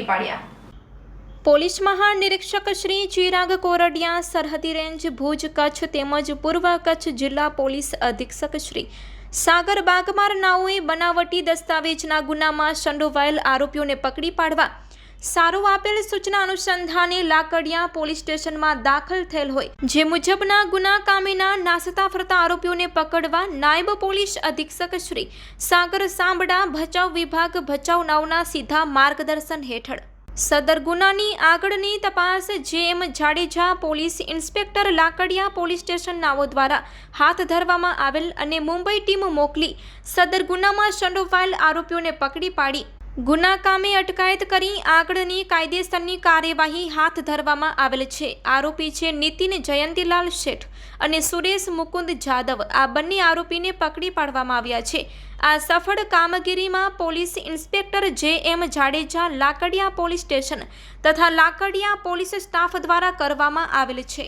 પકડી પાડ્યા। પોલીસ મહાનિરીક્ષક શ્રી ચિરાગ કોરડિયા, સરહદી રેન્જ ભુજ કચ્છ તેમજ પૂર્વ કચ્છ જિલ્લા પોલીસ અધિક્ષક શ્રી સાગર બાગમાર નાઓએ બનાવટી દસ્તાવેજના ગુનામાં સંડોવાયેલ આરોપીઓને પકડી પાડવા સારું આપેલ સૂચના અનુસંધાને લાકડિયા પોલીસ સ્ટેશનમાં દાખલ થયેલ હોય, જે મુજબના ગુના કામેના નાસતા ફરતા આરોપીઓને પકડવા નાયબ પોલીસ અધિક્ષક શ્રી સાગર સાંબડા, ભચાઉ વિભાગ ભચાઉ નાઓના સીધા માર્ગદર્શન હેઠળ સદર ગુનાની આગળની તપાસ JM Jadeja, police inspector Lakadiya police station નાઓ દ્વારા હાથ ધરવામાં આવેલ અને મુંબઈ ટીમ મોકલી સદર ગુનામાં સંડોવાયેલ આરોપીઓને પકડી પાડી ગુના કામે અટકાયત કરી આગળની કાયદેસરની કાર્યવાહી હાથ ધરવામાં આવેલ છે। આરોપી છે નીતિન જયંતીલાલ શેઠ અને સુરેશ મુકુંદ જાદવ। આ બંને આરોપીને પકડી પાડવામાં આવ્યા છે। આ સફળ કામગીરીમાં police inspector JM Jadeja, Lakadia police station તથા લાકડિયા પોલીસ સ્ટાફ દ્વારા કરવામાં આવેલ છે।